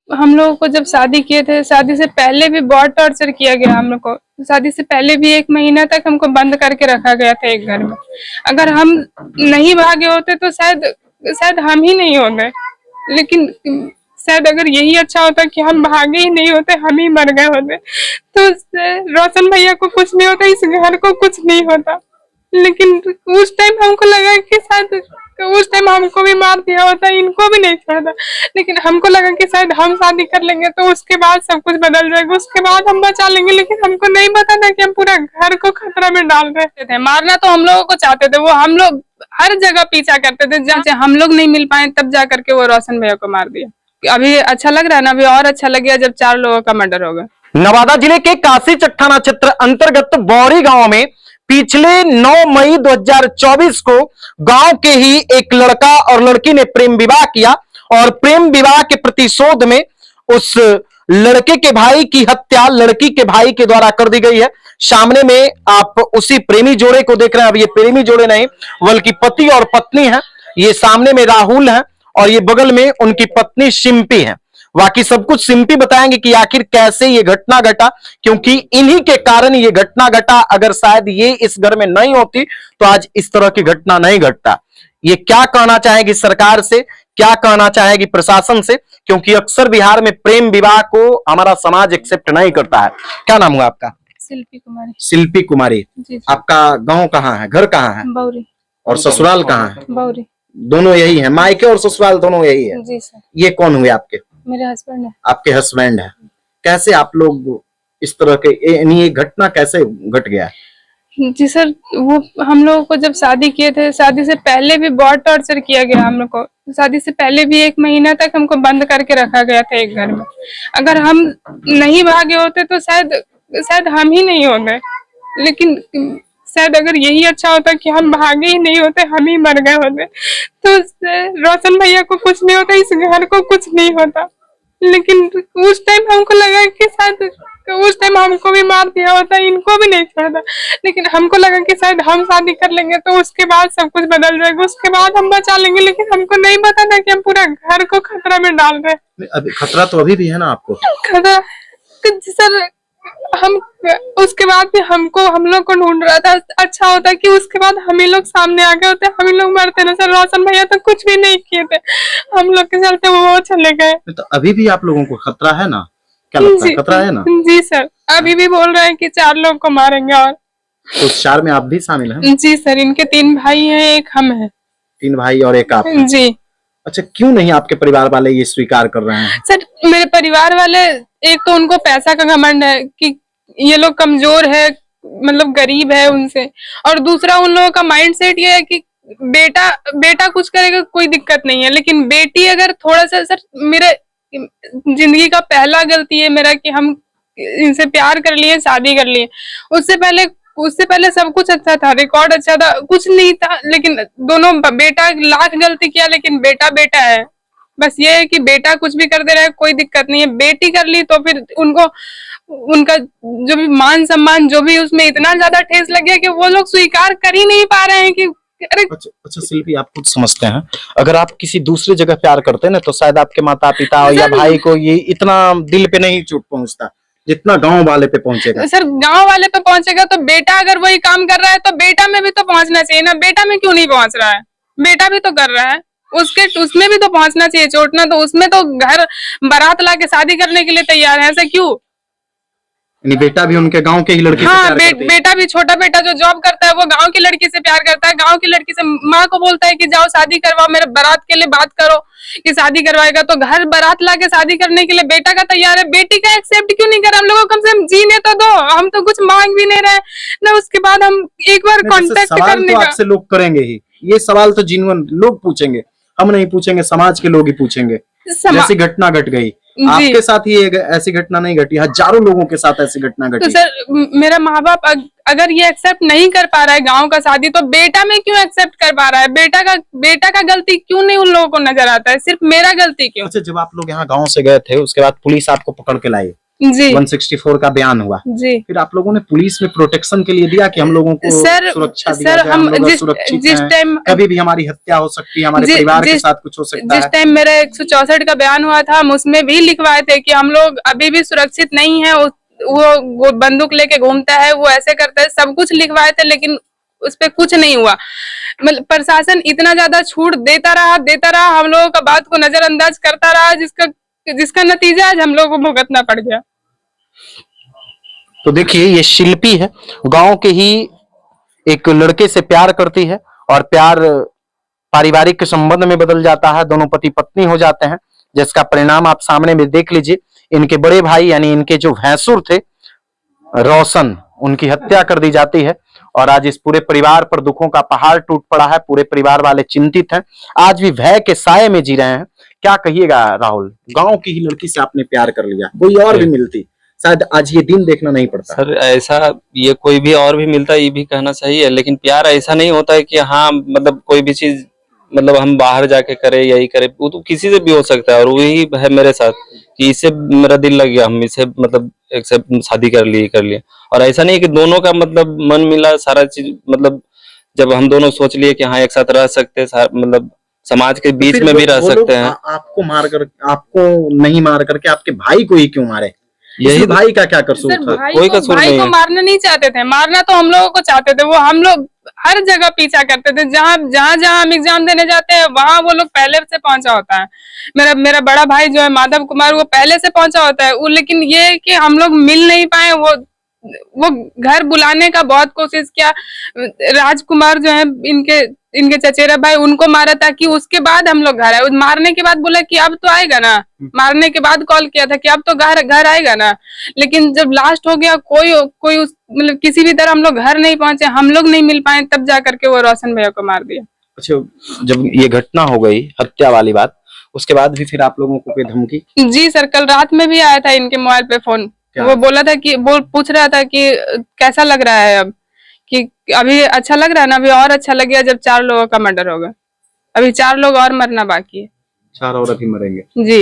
हम लोगों को जब शादी किए थे, शादी से पहले भी बहुत टॉर्चर किया गया हम लोग को। शादी से पहले भी 1 महीना तक हमको बंद करके रखा गया था एक घर में। अगर हम नहीं भागे होते तो शायद शायद हम ही नहीं होते, लेकिन शायद अगर यही अच्छा होता कि हम भागे ही नहीं होते, हम ही मर गए होते, तो रोशन भैया को कुछ नहीं होता, इस घर को कुछ नहीं होता। लेकिन उस टाइम हमको लगा कि शायद उस टाइम हमको भी मार दिया होता, इनको भी नहीं छोड़ता। लेकिन हमको लगा कि शायद हम शादी कर लेंगे तो उसके बाद सब कुछ बदल जाएगा, उसके बाद हम बचा लेंगे। लेकिन हमको नहीं पता था कि हम पूरा घर को खतरा में डाल रहे थे। मारना तो हम लोगों को चाहते थे, वो हम लोग हर जगह पीछा करते थे। जहाँ हम लोग नहीं मिल पाए तब जा करके वो रोशन भैया को मार दिया। अभी अच्छा लग रहा है ना, अभी और अच्छा लग गया जब 4 लोगों का मर्डर होगा। नवादा जिले के काशीचक थाना क्षेत्र अंतर्गत बौरी गांव में पिछले 9 मई 2024 को गांव के ही एक लड़का और लड़की ने प्रेम विवाह किया और प्रेम विवाह के प्रतिशोध में उस लड़के के भाई की हत्या लड़की के भाई के द्वारा कर दी गई है। सामने में आप उसी प्रेमी जोड़े को देख रहे हैं। अब ये प्रेमी जोड़े नहीं बल्कि पति और पत्नी है। ये सामने में राहुल है और ये बगल में उनकी पत्नी सिंपी है। बाकी सब कुछ सिंपी बताएंगे कि आखिर कैसे ये घटना घटा, क्योंकि इन्हीं के कारण ये घटना घटा। अगर शायद ये इस घर में नहीं होती तो आज इस तरह की घटना नहीं घटता। ये क्या कहना चाहेगी सरकार से, क्या कहना चाहेगी प्रशासन से, क्योंकि अक्सर बिहार में प्रेम विवाह को हमारा समाज एक्सेप्ट नहीं करता है। क्या नाम हुआ आपका? शिल्पी कुमारी। शिल्पी कुमारी जी। आपका गांव कहाँ है, घर कहाँ है? बौरी। और ससुराल कहाँ है? बौरी। दोनों यही है, मायके और ससुराल दोनों यही है? जी सर। ये कौन हुए आपके? मेरे हस्बैंड है। आपके हस्बैंड है। कैसे आप लोग इस तरह के ये घटना कैसे घट गया? जी सर, वो हम लोगों को जब शादी किए थे, शादी से पहले भी बहुत टॉर्चर किया गया हम लोग को। शादी से पहले भी 1 महीना तक हमको बंद करके रखा गया था एक घर में। अगर हम नहीं भागे होते तो शायद हम ही नहीं होते, लेकिन शायद अगर यही अच्छा होता कि हम भागे ही नहीं होते, हम ही मर गए होते, तो रोशन भैया को कुछ नहीं होता, इस घर को कुछ नहीं होता। लेकिन उस टाइम हमको लगा कि शायद उस टाइम हमको भी मार दिया होता, इनको भी नहीं छोड़ता। लेकिन हमको लगा कि शायद हम शादी कर लेंगे तो उसके बाद सब कुछ बदल जाएगा, उसके बाद हम बचा लेंगे। लेकिन हमको नहीं पता था कि हम पूरा घर को खतरा में डाल रहे हैं। अभी खतरा तो अभी भी है ना आपको? खतरा सर, हम उसके बाद भी हम लोग को ढूंढ रहा था। अच्छा होता कि उसके बाद हम ही लोग सामने आ गए होते, हम ही लोग मरते ना सर। रोशन भैया तो कुछ भी नहीं किए थे, हम लोग के चलते वो चले गए। तो अभी भी आप लोगों को खतरा है ना? क्या लगता है खतरा है ना? जी सर, अभी भी बोल रहे हैं कि 4 लोग को मारेंगे। और तो 4 में आप भी शामिल हैं? जी सर, इनके 3 भाई हैं, एक हम हैं। 3 भाई और एक आप हैं। जी। अच्छा, क्यों नहीं आपके परिवार वाले ये स्वीकार कर रहे हैं? सर, मेरे परिवार वाले, एक तो उनको पैसा का घमंड है कि ये लोग कमजोर है, मतलब गरीब है उनसे। और दूसरा उन लोगों का माइंड सेट ये है कि बेटा कुछ करेगा कोई दिक्कत नहीं है, लेकिन बेटी अगर थोड़ा सा, सर मेरे जिंदगी का पहला गलती है मेरा कि हम इनसे प्यार कर लिए, शादी कर लिए। उससे पहले सब कुछ अच्छा था, रिकॉर्ड अच्छा था, कुछ नहीं था। लेकिन दोनों, बेटा लाख गलती किया लेकिन बेटा बेटा है। बस ये है कि बेटा कुछ भी कर दे रहा है, कोई दिक्कत नहीं है। बेटी कर ली तो फिर उनका जो भी मान सम्मान, जो भी उसमें इतना ज्यादा ठेस लग गया कि वो लोग स्वीकार कर ही नहीं पा रहे हैं कि अरे। अच्छा शिल्पी, आप खुद समझते हैं अगर आप किसी दूसरी जगह प्यार करते ना तो शायद आपके माता पिता या भाई को ये इतना दिल पे नहीं चोट पहुंचता जितना गांव वाले पे पहुंचेगा। सर, गांव वाले पे पहुंचेगा तो बेटा अगर वही काम कर रहा है तो बेटा में भी तो पहुंचना चाहिए ना। बेटा में क्यों नहीं पहुंच रहा है? बेटा भी तो कर रहा है, उसमें भी तो पहुंचना चाहिए। चोटना तो उसमें तो घर बारात ला के शादी करने के लिए तैयार है, ऐसा क्यों? बेटा भी उनके गांव के ही लड़की से प्यार करता है। बेटा भी, छोटा बेटा जो जॉब करता है वो गांव की लड़की से प्यार करता है। गांव की लड़की से माँ को बोलता है कि जाओ शादी करवाओ, मेरे बारात के लिए बात करो कि शादी करवाएगा। तो घर बारात ला के शादी करने के लिए बेटा का तैयार है, बेटी का एक्सेप्ट क्यों नहीं कर? हम लोगों को कम से कम जीने तो दो, हम तो कुछ मांग भी नहीं रहे ना। उसके बाद हम एक बार कांटेक्ट करने का आपसे लोग करेंगे ही ये सवाल, तो जिन्होंने लोग पूछेंगे, हम नहीं पूछेंगे, समाज के लोग ही पूछेंगे। जैसी घटना घट गई आपके साथ, ही ऐसी घटना नहीं घटी, हजारों लोगों के साथ ऐसी घटना घटी। तो सर, मेरा माँ बाप अगर ये एक्सेप्ट नहीं कर पा रहा है गांव का शादी, तो बेटा में क्यों एक्सेप्ट कर पा रहा है? बेटा का गलती क्यों नहीं उन लोगों को नजर आता है? सिर्फ मेरा गलती क्यों? अच्छा, जब आप लोग यहाँ गांव से गए थे उसके बाद पुलिस आपको पकड़ के लाई, जी 164 का बयान हुआ, जी फिर आप लोगों ने पुलिस में प्रोटेक्शन के लिए दिया कि हम लोगों को सर सुरक्षा दिया सर जाए, हम लोग जिस सुरक्षित जिस हैं, टाइम कभी भी हमारी हत्या हो सकती है, हमारे जिस परिवार के जिस साथ कुछ हो सकता जिस है। टाइम मेरा 164 का बयान हुआ था हम उसमें भी लिखवाए थे कि हम लोग अभी भी सुरक्षित नहीं है, वो बंदूक लेके घूमता है, वो ऐसे करता है, सब कुछ लिखवाए थे, लेकिन उस पे कुछ नहीं हुआ। मतलब प्रशासन इतना ज्यादा छूट देता रहा, हम लोगों का बात को नजरअंदाज करता रहा, जिसका नतीजा आज हम लोगों को भुगतना पड़ गया। तो देखिए, ये शिल्पी है, गांव के ही एक लड़के से प्यार करती है और प्यार पारिवारिक संबंध में बदल जाता है, दोनों पति पत्नी हो जाते हैं, जिसका परिणाम आप सामने में देख लीजिए। इनके बड़े भाई यानी इनके जो भैंसुर थे रोशन, उनकी हत्या कर दी जाती है और आज इस पूरे परिवार पर दुखों का पहाड़ टूट पड़ा है। पूरे परिवार वाले चिंतित हैं, आज भी भय के साये में जी रहे हैं। क्या कहिएगा राहुल, गांव की ही लड़की से आपने प्यार कर लिया, कोई और भी मिलती शायद आज ये दिन देखना नहीं पड़ता। सर ऐसा ये कोई भी और भी मिलता है ये भी कहना सही है, लेकिन प्यार ऐसा नहीं होता है कि हाँ मतलब कोई भी चीज मतलब हम बाहर जाके करें यही करें, वो तो किसी से भी हो सकता है। और वही है मेरे साथ कि इससे मेरा दिल लग गया, हम इसे मतलब एक से शादी कर लिए। और ऐसा नहीं कि दोनों का मतलब मन मिला सारा चीज, मतलब जब हम दोनों सोच लिए कि हाँ एक साथ रह सकते हैं, मतलब समाज के बीच में भी रह सकते हैं। आपको मार कर, आपको नहीं मार करके आपके भाई को ही क्यों मारे? यही भाई का क्या कसूर था? कोई कसूर नहीं भाई को मारना नहीं चाहते थे, मारना तो हम लोगों को चाहते थे। वो हम लोग हर जगह पीछा करते थे, जहाँ हम एग्जाम देने जाते हैं वहां वो लोग पहले से पहुंचा होता है। मेरा बड़ा भाई जो है माधव कुमार, वो पहले से पहुंचा होता है वो, लेकिन ये कि हम लोग मिल नहीं पाए। वो घर बुलाने का बहुत कोशिश किया। राजकुमार जो है इनके चचेरा भाई, उनको मारा था कि उसके बाद हम लोग घर आए। मारने के बाद बोला कि अब तो आएगा ना, मारने के बाद कॉल किया था कि अब तो घर आएगा ना। लेकिन जब लास्ट हो गया, कोई मतलब किसी भी तरह हम लोग घर नहीं पहुंचे, हम लोग नहीं मिल पाए, तब जा करके वो रोशन भैया को मार दिया। अच्छा, जब ये घटना हो गई हत्या वाली बात, उसके बाद भी फिर आप लोगों को कोई धमकी? जी सर, कल रात में भी आया था इनके मोबाइल पे फोन। वो बोला था कि वो पूछ रहा था कि कैसा लग रहा है अब, कि अभी अच्छा लग रहा है ना, अभी और अच्छा लग गया जब 4 लोगों का मर्डर होगा, अभी 4 लोग और मरना बाकी है। 4 और अभी मरेंगे जी।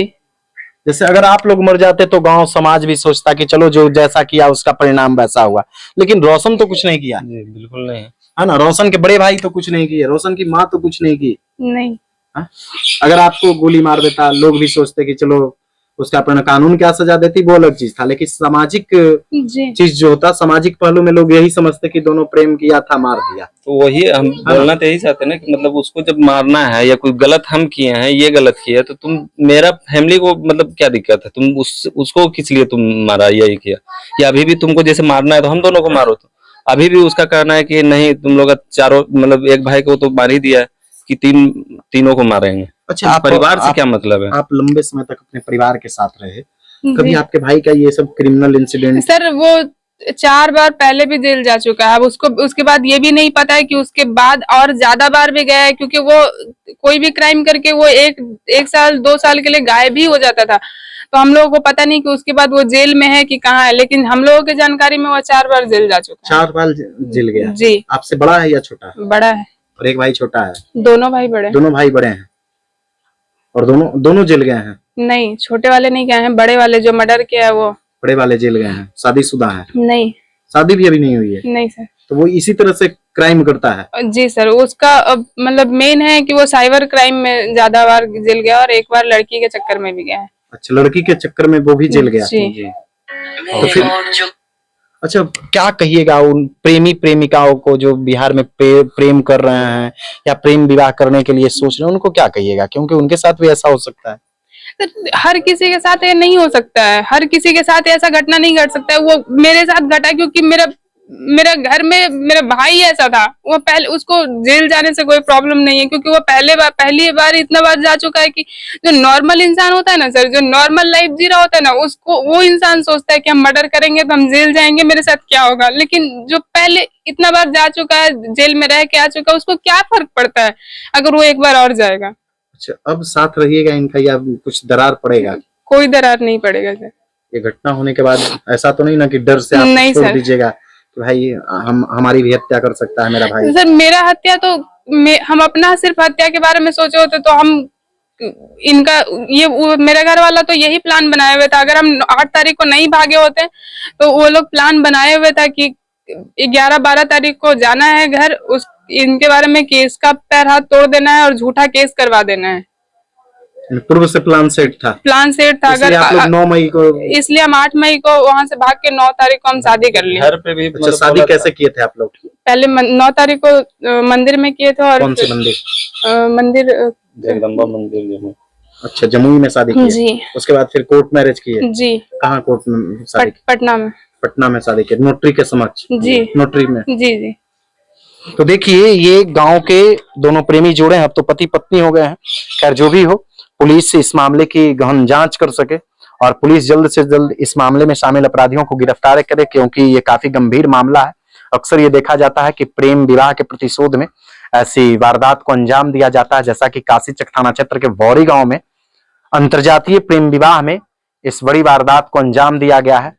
जैसे अगर आप लोग मर जाते तो गांव समाज भी सोचता कि चलो जो जैसा किया उसका परिणाम वैसा हुआ, लेकिन रोशन तो कुछ नहीं किया। जी बिल्कुल नहीं है ना, रोशन के बड़े भाई तो कुछ नहीं किए, रोशन की माँ तो कुछ नहीं की। नहीं। हा? अगर आपको गोली मार देता लोग भी सोचते कि चलो उसका अपना कानून क्या सजा देती, वो अलग चीज था, लेकिन सामाजिक चीज जो होता, सामाजिक पहलू में लोग यही समझते कि दोनों प्रेम किया था, मार दिया। तो वही हम बोलना तो यही चाहते हैं ना कि मतलब उसको जब मारना है या कोई गलत हम किए हैं, ये गलत किया है, तो तुम मेरा फैमिली को मतलब क्या दिक्कत है, तुम उसको किस लिए तुम मारा, यही किया। या अभी भी तुमको जैसे मारना है तो हम दोनों को मारो। तो अभी भी उसका कहना है कि नहीं तुम लोग चारों मतलब एक भाई को तो मार ही दिया है कि तीनों को मारेंगे। अच्छा, आप परिवार से क्या मतलब है? आप लंबे समय तक अपने परिवार के साथ रहे, कभी आपके भाई का ये सब क्रिमिनल इंसिडेंट? सर वो 4 बार पहले भी जेल जा चुका है। अब उसके बाद ये भी नहीं पता है कि उसके बाद और ज्यादा बार भी गया है, क्योंकि वो कोई भी क्राइम करके वो एक साल 2 साल के लिए गायब ही हो जाता था। तो हम लोगों को पता नहीं कि उसके बाद वो जेल में है कि कहाँ है, लेकिन हम लोगों की जानकारी में वो 4 बार जेल जा चुका है। 4 बार जेल गया? जी। आपसे बड़ा है या छोटा है? बड़ा है। और एक भाई छोटा है? दोनों भाई बड़े। दोनों भाई बड़े हैं और दोनों जेल गए हैं? नहीं, छोटे वाले नहीं गए हैं, बड़े वाले जो मर्डर किया है वो। बड़े वाले जेल गए हैं। शादीशुदा है? नहीं, शादी भी अभी नहीं हुई है? नहीं सर। तो वो इसी तरह से क्राइम करता है? जी सर, उसका मतलब मेन है कि वो साइबर क्राइम में ज्यादा बार जेल गया और एक बार लड़की के चक्कर में भी गया है। अच्छा, लड़की के चक्कर में वो भी जेल गया? जी। तो फिर अच्छा, क्या कहिएगा उन प्रेमी प्रेमिकाओं को जो बिहार में प्रेम कर रहे हैं या प्रेम विवाह करने के लिए सोच रहे हैं, उनको क्या कहिएगा, क्योंकि उनके साथ भी ऐसा हो सकता है? हर किसी के साथ ये नहीं हो सकता है, हर किसी के साथ ऐसा घटना नहीं घट सकता है। वो मेरे साथ घटा क्योंकि मेरा घर में मेरा भाई ऐसा था। वो पहले उसको जेल जाने से कोई प्रॉब्लम नहीं है, क्योंकि वो पहली बार इतना बार जा चुका है कि जो नॉर्मल इंसान होता है ना सर, जो नॉर्मल लाइफ जी रहा होता है ना, उसको वो इंसान सोचता है कि हम मर्डर करेंगे तो हम जेल जाएंगे, मेरे साथ क्या होगा। लेकिन जो पहले इतना बार जा चुका है, जेल में रह के आ चुका है, उसको क्या फर्क पड़ता है अगर वो एक बार और जाएगा। अच्छा, अब साथ रहिएगा इनका या कुछ दरार पड़ेगा? कोई दरार नहीं पड़ेगा सर। ये घटना होने के बाद ऐसा तो नहीं ना कि डर से आप छोड़ दीजिएगा कि भाई हमारी भी हत्या कर सकता है मेरा भाई? सर मेरा हत्या तो हम अपना सिर्फ हत्या के बारे में सोचे होते तो हम इनका मेरा घर वाला तो यही प्लान बनाए हुए था। अगर हम 8 तारीख को नहीं भागे होते तो वो लोग प्लान बनाए हुए था कि 11-12 तारीख को जाना है घर, उस इनके बारे में केस का पैर हाथ तोड़ देना है और झूठा केस करवा देना है। पूर्व से प्लान सेट था। प्लान सेट था। इसलिए अगर आप लोग 9 मई को, इसलिए हम 8 मई को वहां से भाग के 9 तारीख को हम शादी कर लिए। घर पे भी अच्छा, मतलब शादी बोला कैसे किए थे आप लोग? पहले 9 तारीख को मंदिर में किए थे। और कौन से मंदिर? मंदिर जगदम्बा मंदिर जम्मू। अच्छा, जमुई में शादी की। जी उसके बाद फिर कोर्ट मैरिज किए। जी। कहाँ कोर्ट में शादी की? पटना में। पटना में शादी की, नोटरी के समक्ष। जी। नोटरी में। जी जी। तो देखिए, ये गांव के दोनों प्रेमी जोड़े हैं, अब तो पति पत्नी हो गए हैं। खैर जो भी हो, पुलिस इस मामले की गहन जांच कर सके और पुलिस जल्द से जल्द इस मामले में शामिल अपराधियों को गिरफ्तार करे, क्योंकि ये काफी गंभीर मामला है। अक्सर ये देखा जाता है कि प्रेम विवाह के प्रतिशोध में ऐसी वारदात को अंजाम दिया जाता है, जैसा कि काशीचक थाना क्षेत्र के बौरी गांव में अंतरजातीय प्रेम विवाह में इस बड़ी वारदात को अंजाम दिया गया है।